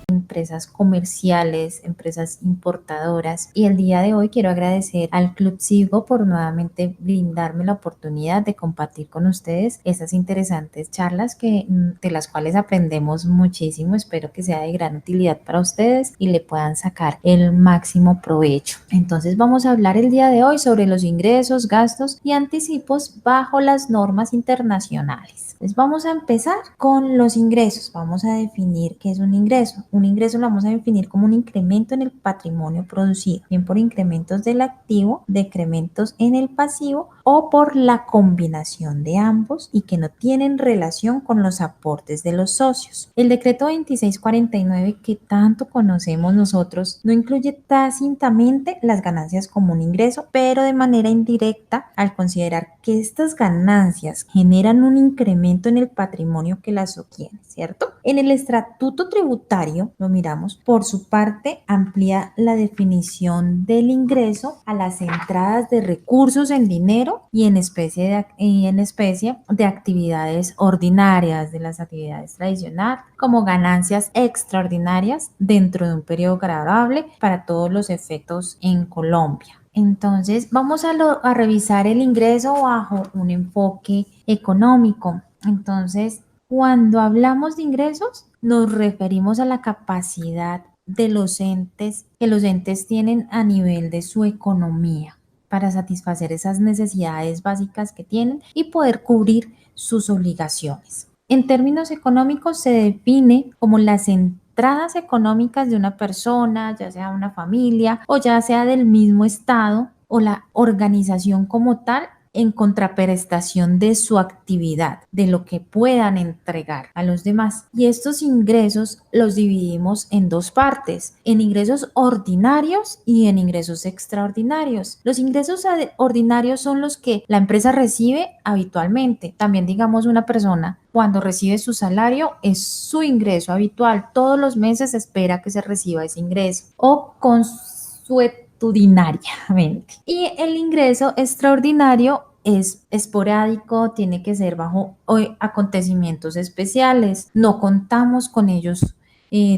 Empresas comerciales, empresas importadoras. Y el día de hoy quiero agradecer al Club Sigo por nuevamente brindarme la oportunidad de compartir con ustedes esas interesantes charlas de las cuales aprendemos muchísimo. Espero que sea de gran utilidad para ustedes y le puedan sacar el máximo provecho. Entonces vamos a hablar el día de hoy sobre los ingresos, gastos y anticipos bajo las normas internacionales. Entonces vamos a empezar con los ingresos. Vamos a definir qué es un ingreso. Un ingreso lo vamos a definir como un incremento en el patrimonio producido, bien por incrementos del activo, decrementos en el pasivo o por la combinación de ambos y que no tienen relación con los aportes de los socios. El decreto 2649 que tanto conocemos nosotros no incluye tácitamente las ganancias como un ingreso, pero de manera indirecta al considerar que estas ganancias generan un incremento en el patrimonio que las obtiene, ¿cierto? En el estatuto tributario, lo miramos, por su parte amplía la definición del ingreso a las entradas de recursos en dinero y en especie de actividades ordinarias, de las actividades tradicionales, como ganancias extraordinarias dentro de un periodo gradable para todos los efectos en Colombia. Entonces, vamos a revisar el ingreso bajo un enfoque económico. Entonces, cuando hablamos de ingresos, nos referimos a la capacidad de los entes que los entes tienen a nivel de su economía para satisfacer esas necesidades básicas que tienen y poder cubrir sus obligaciones. En términos económicos se define como las entradas económicas de una persona, ya sea una familia o ya sea del mismo estado o la organización como tal en contraprestación de su actividad, de lo que puedan entregar a los demás. Y estos ingresos los dividimos en dos partes, en ingresos ordinarios y en ingresos extraordinarios. Los ingresos ordinarios son los que la empresa recibe habitualmente. También digamos una persona cuando recibe su salario es su ingreso habitual. Todos los meses espera que se reciba ese ingreso o consuetudinariamente. Y el ingreso extraordinario es esporádico, tiene que ser bajo acontecimientos especiales. No contamos con ellos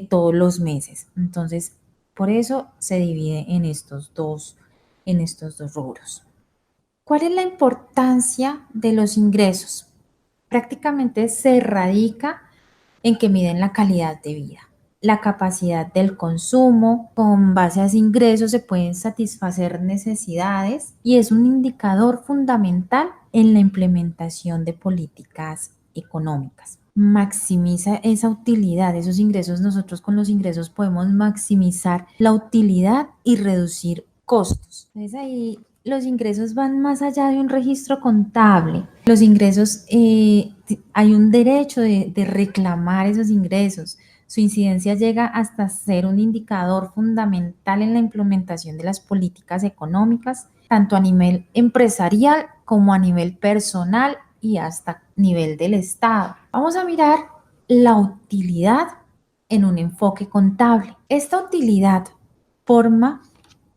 todos los meses. Entonces, por eso se divide en estos dos rubros. ¿Cuál es la importancia de los ingresos? Prácticamente se radica en que miden la calidad de vida, la capacidad del consumo. Con base a ese ingreso se pueden satisfacer necesidades y es un indicador fundamental en la implementación de políticas económicas. Maximiza esa utilidad, esos ingresos. Nosotros con los ingresos podemos maximizar la utilidad y reducir costos. Entonces ahí los ingresos van más allá de un registro contable. Los ingresos, hay un derecho de reclamar esos ingresos. Su incidencia llega hasta ser un indicador fundamental en la implementación de las políticas económicas, tanto a nivel empresarial como a nivel personal y hasta nivel del Estado. Vamos a mirar la utilidad en un enfoque contable. Esta utilidad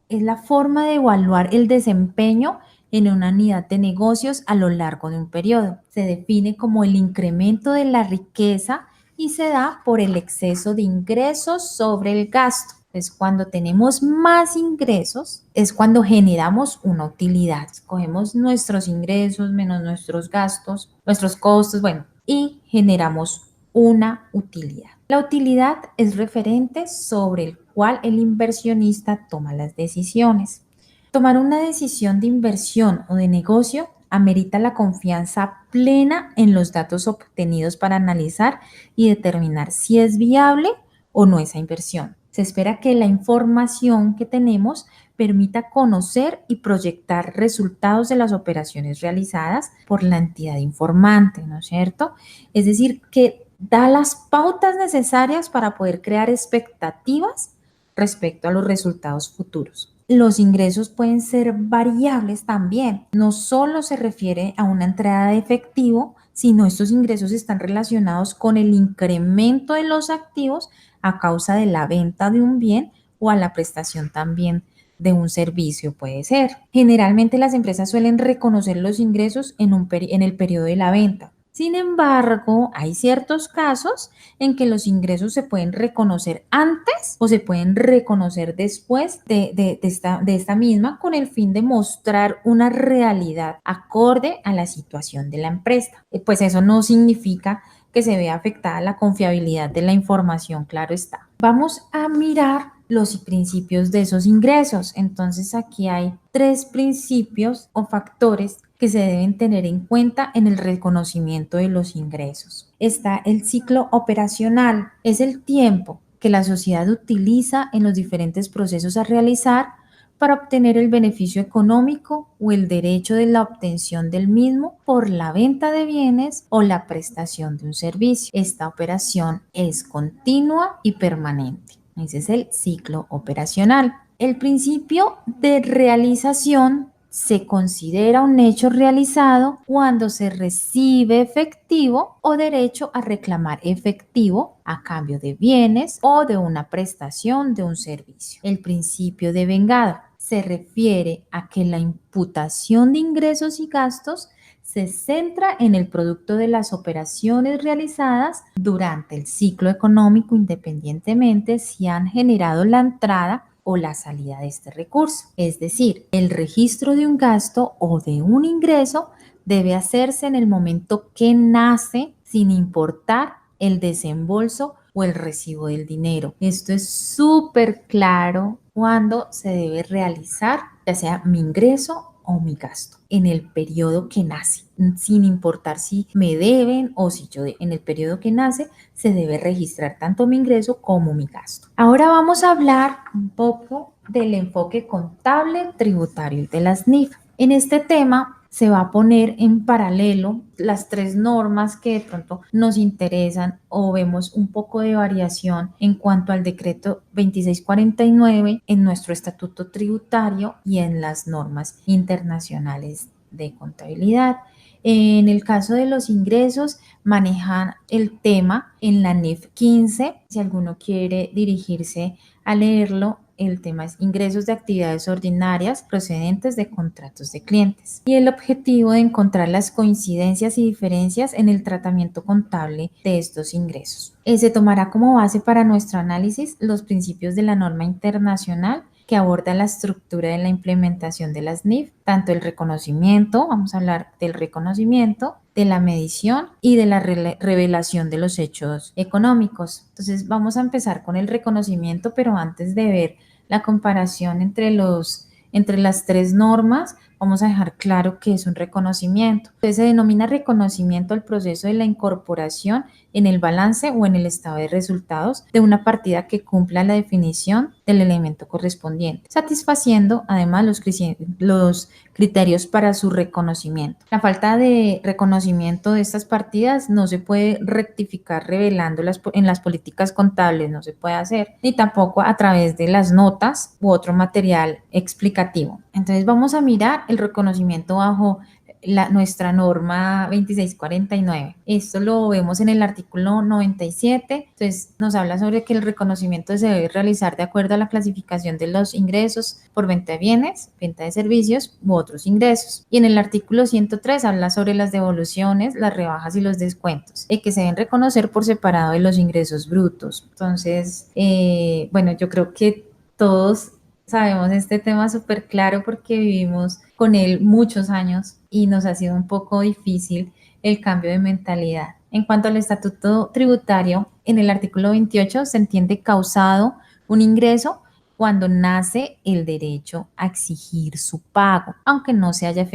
es la forma de evaluar el desempeño en una unidad de negocios a lo largo de un periodo. Se define como el incremento de la riqueza y se da por el exceso de ingresos sobre el gasto. Entonces, cuando tenemos más ingresos, es cuando generamos una utilidad. Cogemos nuestros ingresos menos nuestros gastos, nuestros costos, y generamos una utilidad. La utilidad es referente sobre el cual el inversionista toma las decisiones. Tomar una decisión de inversión o de negocio amerita la confianza plena en los datos obtenidos para analizar y determinar si es viable o no esa inversión. Se espera que la información que tenemos permita conocer y proyectar resultados de las operaciones realizadas por la entidad informante, ¿no es cierto? Es decir, que da las pautas necesarias para poder crear expectativas respecto a los resultados futuros. Los ingresos pueden ser variables también. No solo se refiere a una entrada de efectivo, sino estos ingresos están relacionados con el incremento de los activos a causa de la venta de un bien o a la prestación también de un servicio puede ser. Generalmente las empresas suelen reconocer los ingresos en el periodo de la venta. Sin embargo, hay ciertos casos en que los ingresos se pueden reconocer antes o se pueden reconocer después de esta misma con el fin de mostrar una realidad acorde a la situación de la empresa. Pues eso no significa que se vea afectada la confiabilidad de la información, claro está. Vamos a mirar los principios de esos ingresos. Entonces aquí hay 3 principios o factores que se deben tener en cuenta en el reconocimiento de los ingresos. Está el ciclo operacional, es el tiempo que la sociedad utiliza en los diferentes procesos a realizar para obtener el beneficio económico o el derecho de la obtención del mismo por la venta de bienes o la prestación de un servicio. Esta operación es continua y permanente. Ese es el ciclo operacional. El principio de realización se considera un hecho realizado cuando se recibe efectivo o derecho a reclamar efectivo a cambio de bienes o de una prestación de un servicio. El principio de vengado se refiere a que la imputación de ingresos y gastos se centra en el producto de las operaciones realizadas durante el ciclo económico independientemente si han generado la entrada o la salida de este recurso. Es decir, el registro de un gasto o de un ingreso debe hacerse en el momento que nace sin importar el desembolso o el recibo del dinero. Esto es súper claro cuando se debe realizar, ya sea mi ingreso o mi gasto, en el periodo que nace, sin importar si me deben o si yo en el periodo que nace se debe registrar tanto mi ingreso como mi gasto. Ahora vamos a hablar un poco del enfoque contable, tributario y de las NIF. En este tema se va a poner en paralelo las 3 normas que de pronto nos interesan o vemos un poco de variación en cuanto al decreto 2649 en nuestro estatuto tributario y en las normas internacionales de contabilidad. En el caso de los ingresos, manejan el tema en la NIF 15. Si alguno quiere dirigirse a leerlo, el tema es ingresos de actividades ordinarias procedentes de contratos de clientes. Y el objetivo de encontrar las coincidencias y diferencias en el tratamiento contable de estos ingresos. Se tomará como base para nuestro análisis los principios de la norma internacional que aborda la estructura de la implementación de las NIF, tanto el reconocimiento, vamos a hablar del reconocimiento, de la medición y de la revelación de los hechos económicos. Entonces vamos a empezar con el reconocimiento, pero antes de ver la comparación entre las 3 normas, vamos a dejar claro que es un reconocimiento. Entonces se denomina reconocimiento al proceso de la incorporación en el balance o en el estado de resultados de una partida que cumpla la definición del elemento correspondiente, satisfaciendo además los criterios para su reconocimiento. La falta de reconocimiento de estas partidas no se puede rectificar revelándolas en las políticas contables, no se puede hacer, ni tampoco a través de las notas u otro material explicativo. Entonces vamos a mirar el reconocimiento bajo nuestra norma 2649. Esto lo vemos en el artículo 97. Entonces nos habla sobre que el reconocimiento se debe realizar de acuerdo a la clasificación de los ingresos por venta de bienes, venta de servicios u otros ingresos. Y en el artículo 103 habla sobre las devoluciones, las rebajas y los descuentos, que se deben reconocer por separado de los ingresos brutos. Entonces, bueno, yo creo que todos sabemos este tema súper claro porque vivimos con él muchos años y nos ha sido un poco difícil el cambio de mentalidad. En cuanto al estatuto tributario, en el artículo 28 se entiende causado un ingreso cuando nace el derecho a exigir su pago, aunque no se haya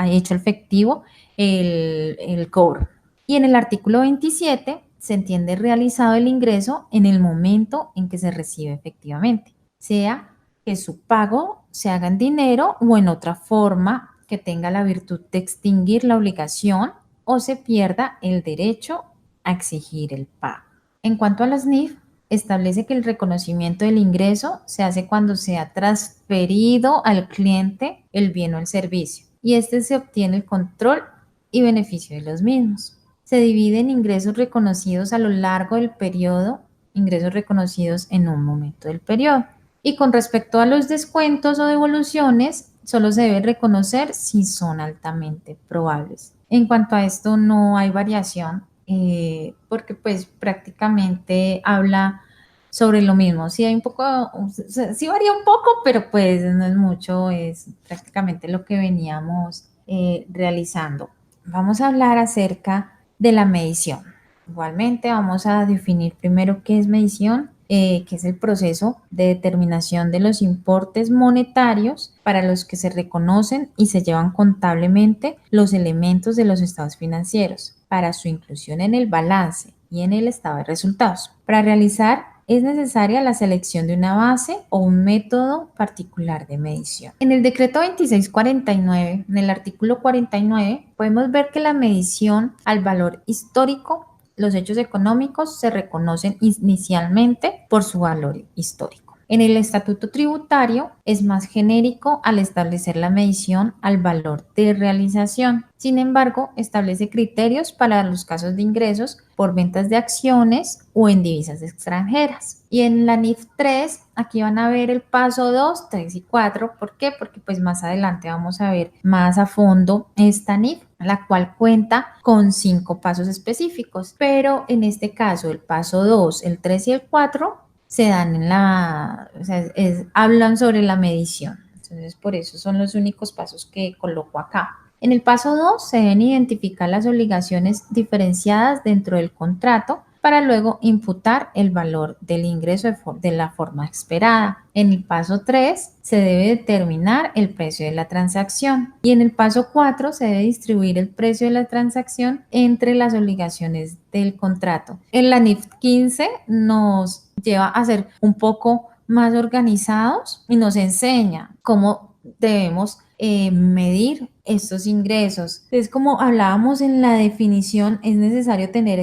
hecho efectivo el cobro. Y en el artículo 27 se entiende realizado el ingreso en el momento en que se recibe efectivamente, sea que su pago se haga en dinero o en otra forma que tenga la virtud de extinguir la obligación o se pierda el derecho a exigir el pago. En cuanto a las NIF, establece que el reconocimiento del ingreso se hace cuando se ha transferido al cliente el bien o el servicio y este se obtiene el control y beneficio de los mismos. Se divide en ingresos reconocidos a lo largo del periodo, ingresos reconocidos en un momento del periodo. Y con respecto a los descuentos o devoluciones, solo se debe reconocer si son altamente probables. En cuanto a esto, no hay variación, porque pues prácticamente habla sobre lo mismo. Sí hay un poco, sí varía un poco, pero pues no es mucho, es prácticamente lo que veníamos realizando. Vamos a hablar acerca de la medición. Igualmente vamos a definir primero qué es medición, que es el proceso de determinación de los importes monetarios para los que se reconocen y se llevan contablemente los elementos de los estados financieros para su inclusión en el balance y en el estado de resultados. Para realizar es necesaria la selección de una base o un método particular de medición. En el decreto 2649, en el artículo 49, podemos ver que la medición al valor histórico, los hechos económicos se reconocen inicialmente por su valor histórico. En el estatuto tributario es más genérico al establecer la medición al valor de realización. Sin embargo, establece criterios para los casos de ingresos por ventas de acciones o en divisas extranjeras. Y en la NIF 3, aquí van a ver el paso 2, 3 y 4. ¿Por qué? Porque pues más adelante vamos a ver más a fondo esta NIF, la cual cuenta con 5 pasos específicos. Pero en este caso, el paso 2, el 3 y el 4 se dan en o sea, hablan sobre la medición. Entonces, por eso son los únicos pasos que coloco acá. En el paso 2 se deben identificar las obligaciones diferenciadas dentro del contrato para luego imputar el valor del ingreso de la forma esperada. En el paso 3 se debe determinar el precio de la transacción y en el paso 4 se debe distribuir el precio de la transacción entre las obligaciones del contrato. En la NIF 15 nos lleva a ser un poco más organizados y nos enseña cómo debemos medir estos ingresos. Entonces, como hablábamos en la definición, es necesario tener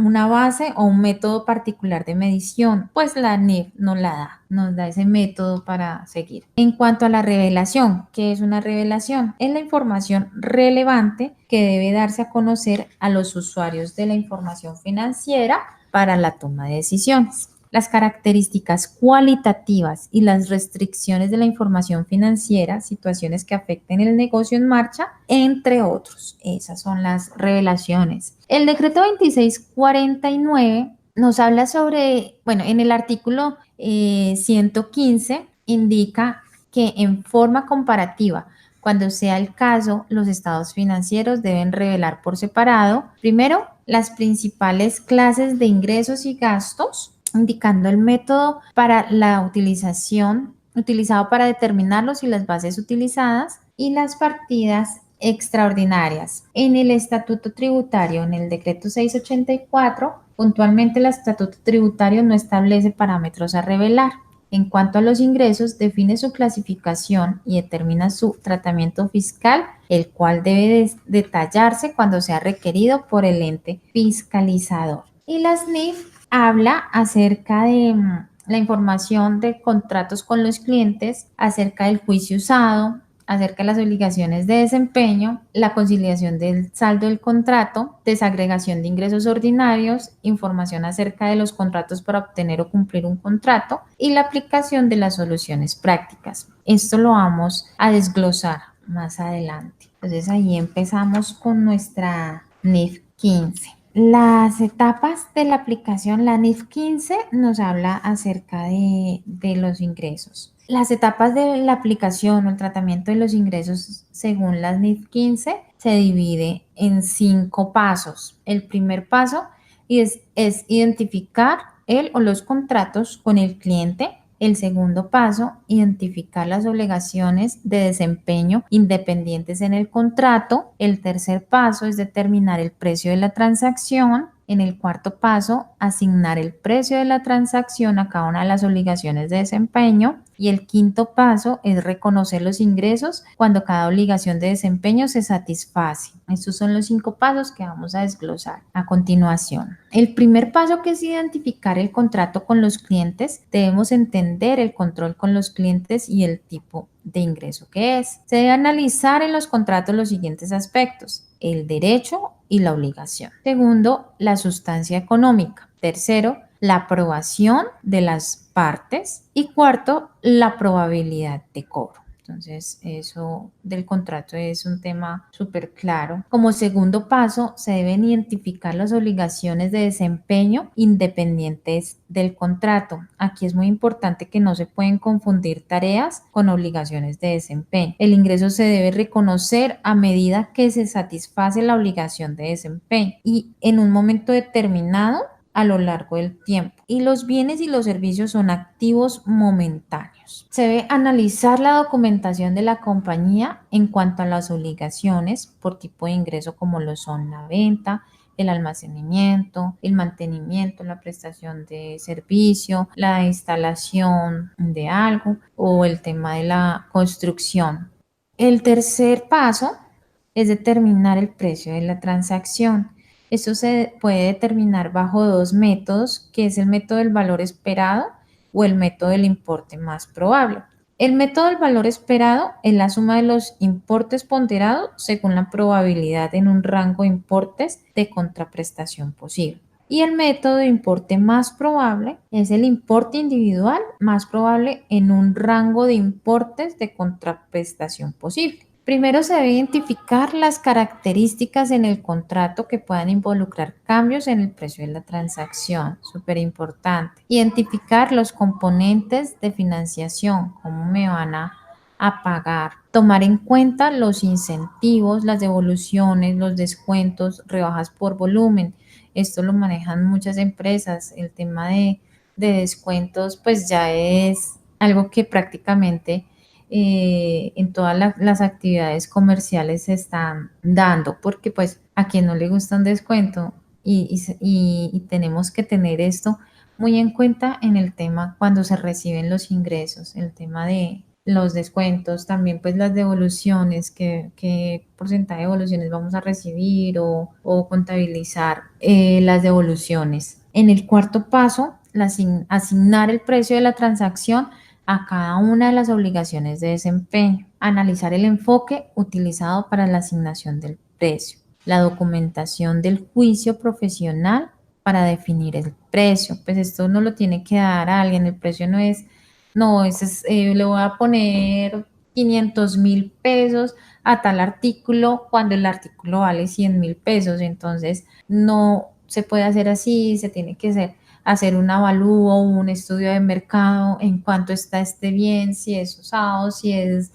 una base o un método particular de medición, pues la NIF nos da ese método para seguir. En cuanto a la revelación, ¿qué es una revelación? Es la información relevante que debe darse a conocer a los usuarios de la información financiera para la toma de decisiones. Las características cualitativas y las restricciones de la información financiera, situaciones que afecten el negocio en marcha, entre otros. Esas son las revelaciones. El decreto 2649 nos habla sobre, bueno, en el artículo 115 indica que en forma comparativa, cuando sea el caso, los estados financieros deben revelar por separado, primero, las principales clases de ingresos y gastos, indicando el método para la utilizado para determinarlos y las bases utilizadas y las partidas extraordinarias. En el estatuto tributario, en el decreto 684, puntualmente el estatuto tributario no establece parámetros a revelar. En cuanto a los ingresos, define su clasificación y determina su tratamiento fiscal, el cual debe detallarse cuando sea requerido por el ente fiscalizador. Y las NIF habla acerca de la información de contratos con los clientes, acerca del juicio usado, acerca de las obligaciones de desempeño, la conciliación del saldo del contrato, desagregación de ingresos ordinarios, información acerca de los contratos para obtener o cumplir un contrato y la aplicación de las soluciones prácticas. Esto lo vamos a desglosar más adelante. Entonces ahí empezamos con nuestra NIF 15. Las etapas de la aplicación, la NIF 15 nos habla acerca de los ingresos. Las etapas de la aplicación o el tratamiento de los ingresos según la NIF 15 se divide en 5 pasos. El primer paso es identificar el o los contratos con el cliente. El segundo paso, identificar las obligaciones de desempeño independientes en el contrato. El tercer paso es determinar el precio de la transacción. En el cuarto paso, asignar el precio de la transacción a cada una de las obligaciones de desempeño. Y el quinto paso es reconocer los ingresos cuando cada obligación de desempeño se satisface. Estos son los 5 pasos que vamos a desglosar a continuación. El primer paso, que es identificar el contrato con los clientes, debemos entender el control con los clientes y el tipo de ingreso que es. Se debe analizar en los contratos los siguientes aspectos: el derecho y la obligación. Segundo, la sustancia económica. Tercero, la aprobación de las partes y cuarto, la probabilidad de cobro. Entonces, eso del contrato es un tema súper claro. Como segundo paso, se deben identificar las obligaciones de desempeño independientes del contrato. Aquí es muy importante que no se pueden confundir tareas con obligaciones de desempeño. El ingreso se debe reconocer a medida que se satisface la obligación de desempeño y en un momento determinado a lo largo del tiempo. Y los bienes y los servicios son activos momentáneos. Se debe analizar la documentación de la compañía en cuanto a las obligaciones por tipo de ingreso como lo son la venta, el almacenamiento, el mantenimiento, la prestación de servicio, la instalación de algo o el tema de la construcción. El tercer paso es determinar el precio de la transacción. Esto se puede determinar bajo dos métodos, que es el método del valor esperado o el método del importe más probable. El método del valor esperado es la suma de los importes ponderados según la probabilidad en un rango de importes de contraprestación posible. Y el método de importe más probable es el importe individual más probable en un rango de importes de contraprestación posible. Primero se debe identificar las características en el contrato que puedan involucrar cambios en el precio de la transacción, súper importante. Identificar los componentes de financiación, cómo me van a pagar. Tomar en cuenta los incentivos, las devoluciones, los descuentos, rebajas por volumen. Esto lo manejan muchas empresas. El tema de descuentos pues ya es algo que prácticamente en todas las actividades comerciales se están dando, porque pues a quien no le gusta un descuento y tenemos que tener esto muy en cuenta en el tema cuando se reciben los ingresos, el tema de los descuentos, también pues las devoluciones, qué porcentaje de devoluciones vamos a recibir o contabilizar las devoluciones. En el cuarto paso, asignar el precio de la transacción a cada una de las obligaciones de desempeño, analizar el enfoque utilizado para la asignación del precio, la documentación del juicio profesional para definir el precio. Pues esto no lo tiene que dar a alguien, el precio no es, no, le voy a poner 500.000 pesos a tal artículo cuando el artículo vale 100.000 pesos, entonces no se puede hacer así, se tiene que hacer un avalúo, un estudio de mercado en cuánto está este bien, si es usado, si es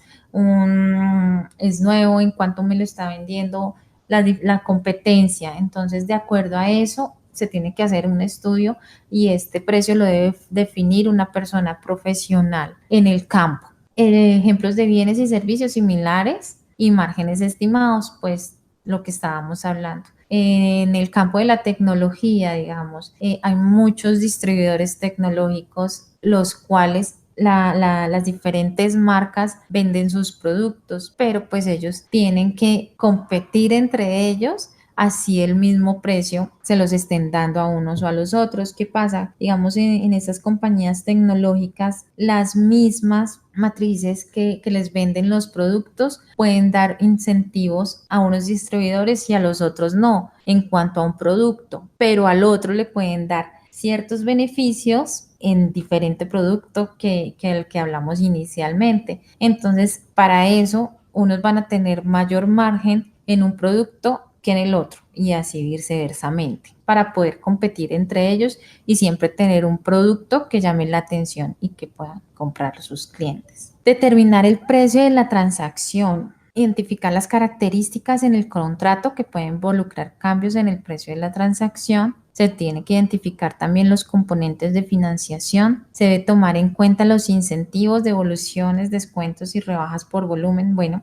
nuevo, en cuánto me lo está vendiendo la competencia. Entonces, de acuerdo a eso, se tiene que hacer un estudio y este precio lo debe definir una persona profesional en el campo. Ejemplos de bienes y servicios similares y márgenes estimados, pues lo que estábamos hablando. En el campo de la tecnología, digamos, hay muchos distribuidores tecnológicos, los cuales las diferentes marcas venden sus productos, pero pues ellos tienen que competir entre ellos, así el mismo precio se los estén dando a unos o a los otros. ¿Qué pasa? Digamos, en estas compañías tecnológicas, las mismas matrices que les venden los productos pueden dar incentivos a unos distribuidores y a los otros no, en cuanto a un producto, pero al otro le pueden dar ciertos beneficios en diferente producto que el que hablamos inicialmente. Entonces, para eso, unos van a tener mayor margen en un producto que en el otro y así viceversamente para poder competir entre ellos y siempre tener un producto que llame la atención y que puedan comprar sus clientes. Determinar el precio de la transacción. Identificar las características en el contrato que pueden involucrar cambios en el precio de la transacción. Se tiene que identificar también los componentes de financiación. Se debe tomar en cuenta los incentivos, devoluciones, descuentos y rebajas por volumen. Bueno,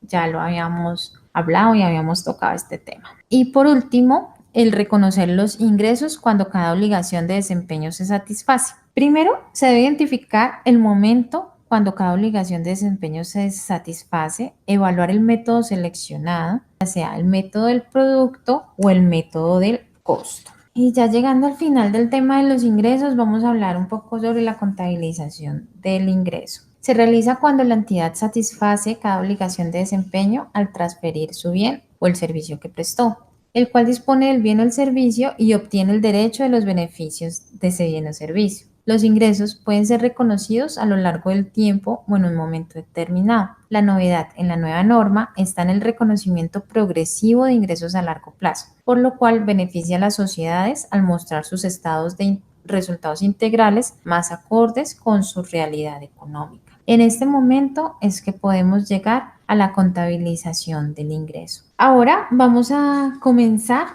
ya lo habíamos hablado y habíamos tocado este tema. Y por último, el reconocer los ingresos cuando cada obligación de desempeño se satisface. Primero, se debe identificar el momento cuando cada obligación de desempeño se satisface, evaluar el método seleccionado, ya sea el método del producto o el método del costo. Y ya llegando al final del tema de los ingresos, vamos a hablar un poco sobre la contabilización del ingreso. Se realiza cuando la entidad satisface cada obligación de desempeño al transferir su bien o el servicio que prestó. el cual dispone del bien o el servicio y obtiene el derecho de los beneficios de ese bien o servicio. Los ingresos pueden ser reconocidos a lo largo del tiempo o en un momento determinado. La novedad en la nueva norma está en el reconocimiento progresivo de ingresos a largo plazo, por lo cual beneficia a las sociedades al mostrar sus estados de resultados integrales más acordes con su realidad económica. En este momento es que podemos llegar a la contabilización del ingreso. Ahora vamos a comenzar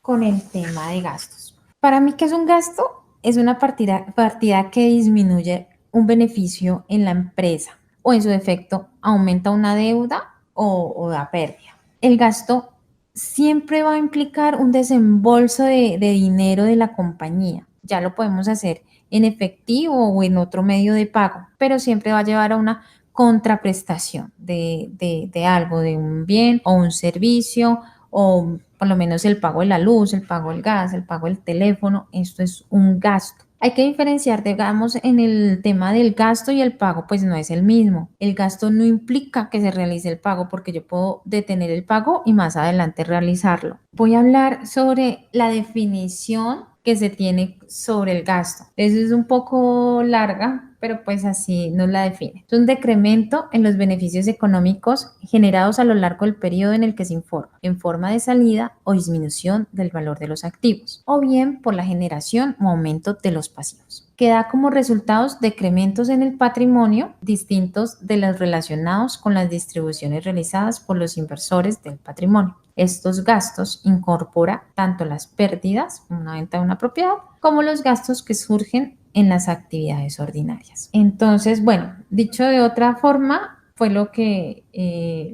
con el tema de gastos. Para mí, ¿qué es un gasto? Es una partida que disminuye un beneficio en la empresa o en su defecto aumenta una deuda o da pérdida. El gasto siempre va a implicar un desembolso de dinero de la compañía. Ya lo podemos hacer en efectivo o en otro medio de pago, pero siempre va a llevar a una contraprestación de algo, de un bien o un servicio o por lo menos el pago de la luz, el pago del gas, el pago del teléfono. Esto es un gasto. Hay que diferenciar, digamos, en el tema del gasto y el pago, pues no es el mismo. El gasto no implica que se realice el pago porque yo puedo detener el pago y más adelante realizarlo. Voy a hablar sobre la definición que se tiene sobre el gasto. Eso es un poco larga, pero pues así nos la define. Es un decremento en los beneficios económicos generados a lo largo del periodo en el que se informa, en forma de salida o disminución del valor de los activos, o bien por la generación o aumento de los pasivos, que da como resultados decrementos en el patrimonio distintos de los relacionados con las distribuciones realizadas por los inversores del patrimonio. Estos gastos incorporan tanto las pérdidas, una venta de una propiedad, como los gastos que surgen en las actividades ordinarias. Entonces, bueno, dicho de otra forma, fue lo que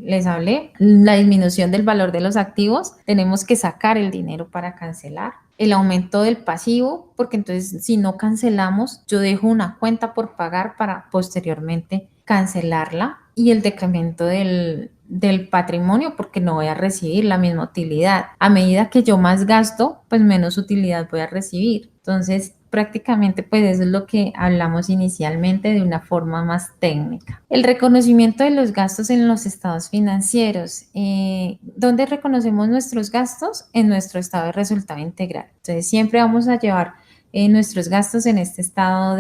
les hablé, la disminución del valor de los activos, tenemos que sacar el dinero para cancelar, el aumento del pasivo, porque entonces si no cancelamos, yo dejo una cuenta por pagar para posteriormente cancelarla, y el decremento del patrimonio porque no voy a recibir la misma utilidad. A medida que yo más gasto, pues menos utilidad voy a recibir. Entonces, prácticamente, pues eso es lo que hablamos inicialmente de una forma más técnica. El reconocimiento de los gastos en los estados financieros. ¿Dónde reconocemos nuestros gastos? En nuestro estado de resultado integral. Entonces, siempre vamos a llevar nuestros gastos en este estado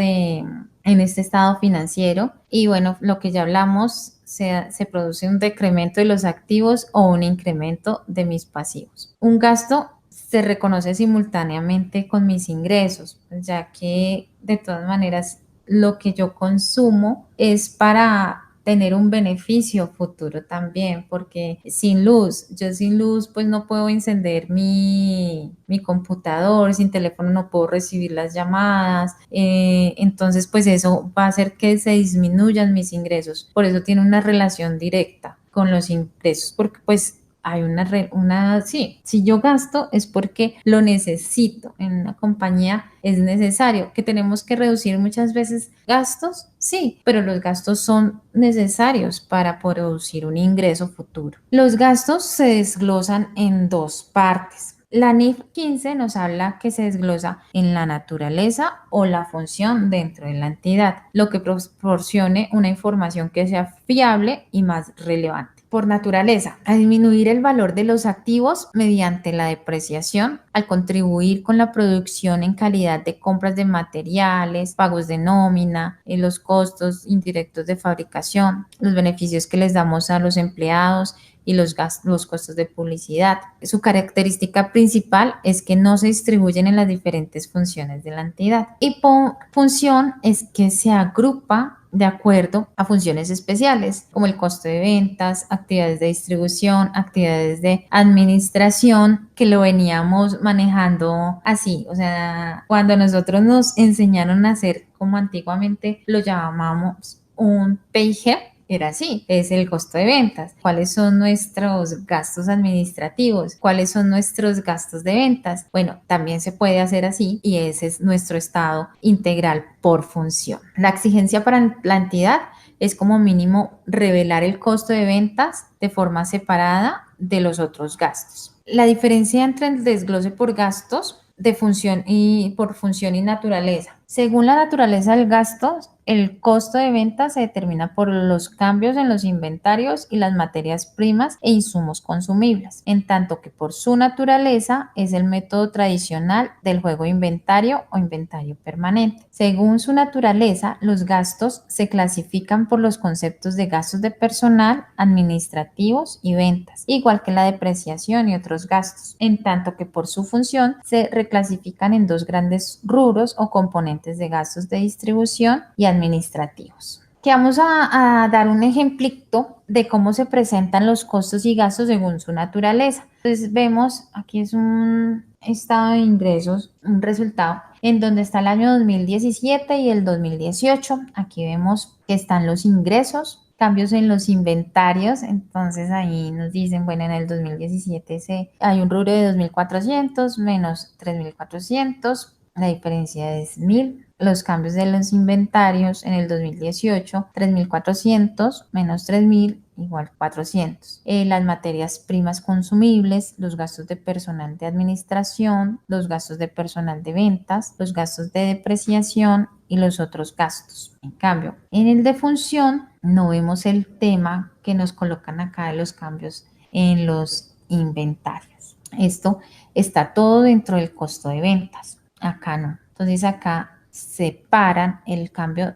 financiero, y bueno, lo que ya hablamos, se produce un decremento de los activos o un incremento de mis pasivos. Un gasto se reconoce simultáneamente con mis ingresos, ya que de todas maneras lo que yo consumo es para tener un beneficio futuro también, porque yo sin luz pues no puedo encender mi computador, sin teléfono no puedo recibir las llamadas, entonces pues eso va a hacer que se disminuyan mis ingresos. Por eso tiene una relación directa con los ingresos, porque pues hay sí, si yo gasto es porque lo necesito. En una compañía es necesario. ¿Que tenemos que reducir muchas veces gastos? Sí, pero los gastos son necesarios para producir un ingreso futuro. Los gastos se desglosan en dos partes. La NIF 15 nos habla que se desglosa en la naturaleza o la función dentro de la entidad, lo que proporcione una información que sea fiable y más relevante. Por naturaleza, a disminuir el valor de los activos mediante la depreciación, al contribuir con la producción en calidad de compras de materiales, pagos de nómina, los costos indirectos de fabricación, los beneficios que les damos a los empleados y los costos de publicidad. Su característica principal es que no se distribuyen en las diferentes funciones de la entidad. Y función es que se agrupa de acuerdo a funciones especiales, como el costo de ventas, actividades de distribución, actividades de administración, que lo veníamos manejando así. O sea, cuando nosotros nos enseñaron a hacer como antiguamente lo llamábamos un PIG, era así, es el costo de ventas. ¿Cuáles son nuestros gastos administrativos? ¿Cuáles son nuestros gastos de ventas? Bueno, también se puede hacer así, y ese es nuestro estado integral por función. La exigencia para la entidad es como mínimo revelar el costo de ventas de forma separada de los otros gastos. La diferencia entre el desglose por gastos de función y por función y naturaleza. Según la naturaleza del gasto, El costo de venta se determina por los cambios en los inventarios y las materias primas e insumos consumibles, en tanto que por su naturaleza es el método tradicional del juego de inventario o inventario permanente. Según su naturaleza, los gastos se clasifican por los conceptos de gastos de personal, administrativos y ventas, igual que la depreciación y otros gastos, en tanto que por su función se reclasifican en dos grandes rubros o componentes de gastos de distribución y administrativos. Que vamos a dar un ejemplito de cómo se presentan los costos y gastos según su naturaleza. Entonces vemos, aquí es un estado de ingresos, un resultado en donde está el año 2017 y el 2018. Aquí vemos que están los ingresos, cambios en los inventarios, entonces ahí nos dicen, bueno, en el 2017 hay un rubro de 2.400 menos 3.400, la diferencia es 1.000. Los cambios de los inventarios en el 2018, 3.400 menos 3.000 igual 400. Las materias primas consumibles, los gastos de personal de administración, los gastos de personal de ventas, los gastos de depreciación y los otros gastos. En cambio, en el de función no vemos el tema que nos colocan acá de los cambios en los inventarios. Esto está todo dentro del costo de ventas. Acá no. Entonces acá separan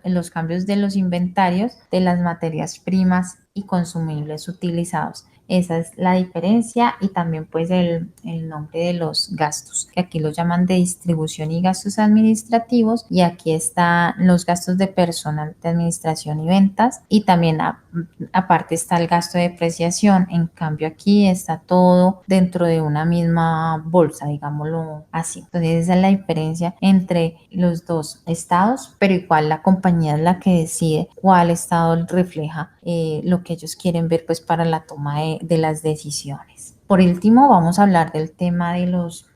los cambios de los inventarios de las materias primas y consumibles utilizados. Esa es la diferencia y también pues el nombre de los gastos, que aquí los llaman de distribución y gastos administrativos, y aquí están los gastos de personal de administración y ventas, y también aparte está el gasto de depreciación. En cambio aquí está todo dentro de una misma bolsa, digámoslo así. Entonces esa es la diferencia entre los dos estados, pero igual la compañía es la que decide cuál estado refleja lo que ellos quieren ver pues para la toma de las decisiones. Por último, vamos a hablar del tema de los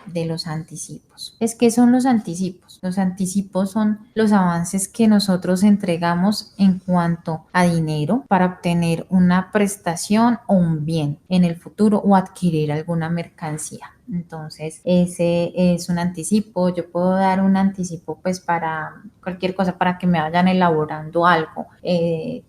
anticipos. ¿Qué son los anticipos? Los anticipos son los avances que nosotros entregamos en cuanto a dinero para obtener una prestación o un bien en el futuro o adquirir alguna mercancía. Entonces, ese es un anticipo. Yo puedo dar un anticipo pues para cualquier cosa, para que me vayan elaborando algo.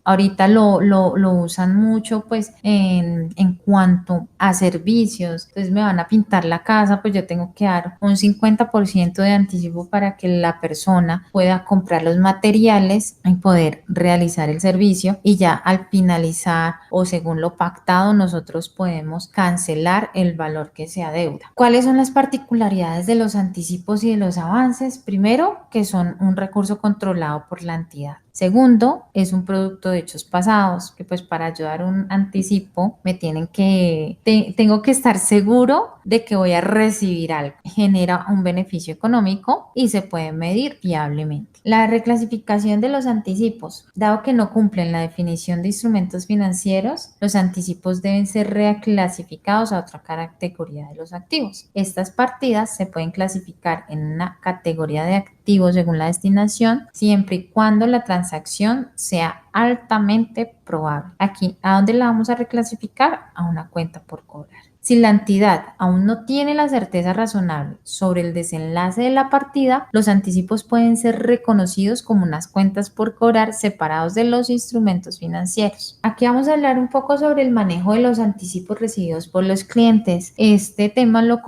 Ahorita lo usan mucho pues en cuanto a servicios. Entonces me van a pintar la casa, pues yo tengo que dar un 50% de anticipo para que la persona pueda comprar los materiales y poder realizar el servicio, y ya al finalizar o según lo pactado nosotros podemos cancelar el valor que se adeuda. ¿Cuáles son las particularidades de los anticipos y de los avances? Primero, que son un recurso controlado por la entidad. Segundo, es un producto de hechos pasados, que pues para yo dar un anticipo tengo que estar seguro de que voy a recibir algo. Genera un beneficio económico y se puede medir fiablemente. La reclasificación de los anticipos. Dado que no cumplen la definición de instrumentos financieros, los anticipos deben ser reclasificados a otra categoría de los activos. Estas partidas se pueden clasificar en una categoría de activos según la destinación, siempre y cuando la transacción sea altamente probable. Aquí, ¿a dónde la vamos a reclasificar? A una cuenta por cobrar. Si la entidad aún no tiene la certeza razonable sobre el desenlace de la partida, los anticipos pueden ser reconocidos como unas cuentas por cobrar separados de los instrumentos financieros. Aquí vamos a hablar un poco sobre el manejo de los anticipos recibidos por los clientes. Este tema lo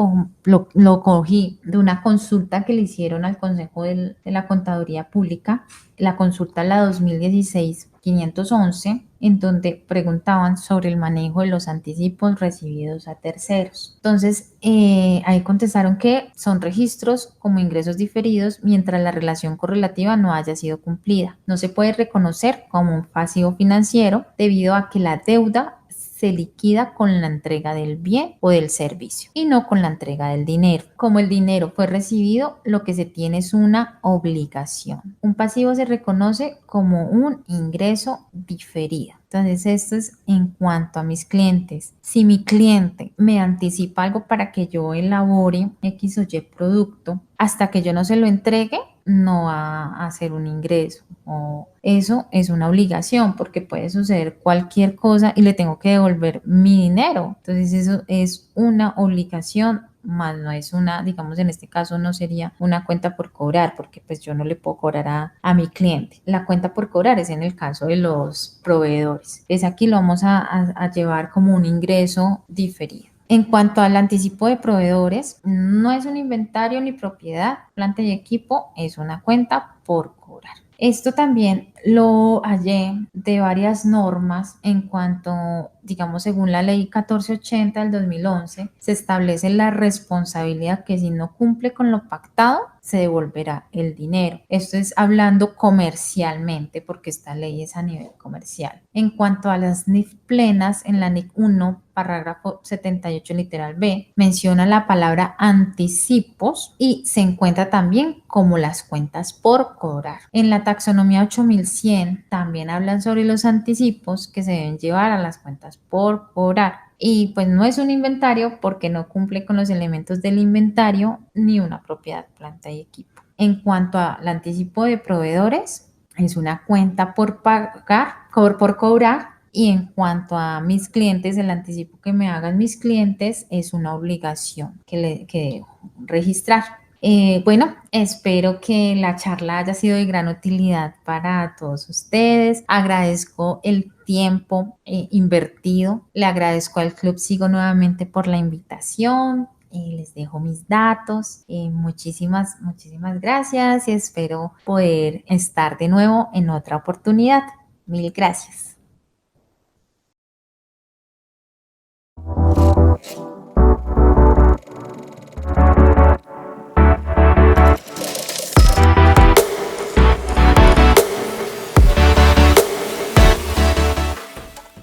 cogí de una consulta que le hicieron al Consejo de la Contaduría Pública, la consulta la 2016-511, en donde preguntaban sobre el manejo de los anticipos recibidos a terceros. Entonces, ahí contestaron que son registros como ingresos diferidos mientras la relación correlativa no haya sido cumplida. No se puede reconocer como un pasivo financiero debido a que la deuda se liquida con la entrega del bien o del servicio y no con la entrega del dinero. Como el dinero fue recibido, lo que se tiene es una obligación. Un pasivo se reconoce como un ingreso diferido. Entonces, esto es en cuanto a mis clientes. Si mi cliente me anticipa algo para que yo elabore X o Y producto, hasta que yo no se lo entregue, no va a ser un ingreso, o eso es una obligación, porque puede suceder cualquier cosa y le tengo que devolver mi dinero. Entonces eso es una obligación más no es una, digamos en este caso no sería una cuenta por cobrar, porque pues yo no le puedo cobrar a mi cliente. La cuenta por cobrar es en el caso de los proveedores. Es aquí lo vamos a llevar como un ingreso diferido. En cuanto al anticipo de proveedores, no es un inventario ni propiedad, planta y equipo, es una cuenta por cobrar. Esto también lo hallé de varias normas en cuanto, digamos, según la ley 1480 del 2011, se establece la responsabilidad que si no cumple con lo pactado, se devolverá el dinero. Esto es hablando comercialmente, porque esta ley es a nivel comercial. En cuanto a las NIF plenas, en la NIC 1, parágrafo 78, literal B, menciona la palabra anticipos y se encuentra también como las cuentas por cobrar. En la taxonomía 8100 también hablan sobre los anticipos que se deben llevar a las cuentas por cobrar. Y pues no es un inventario porque no cumple con los elementos del inventario ni una propiedad, planta y equipo. En cuanto al anticipo de proveedores, es una cuenta por pagar, por cobrar. Y en cuanto a mis clientes, el anticipo que me hagan mis clientes es una obligación que debo registrar. Bueno, espero que la charla haya sido de gran utilidad para todos ustedes. Agradezco el tiempo invertido. Le agradezco al Club Sigo nuevamente por la invitación. Les dejo mis datos. Muchísimas gracias y espero poder estar de nuevo en otra oportunidad. Mil gracias.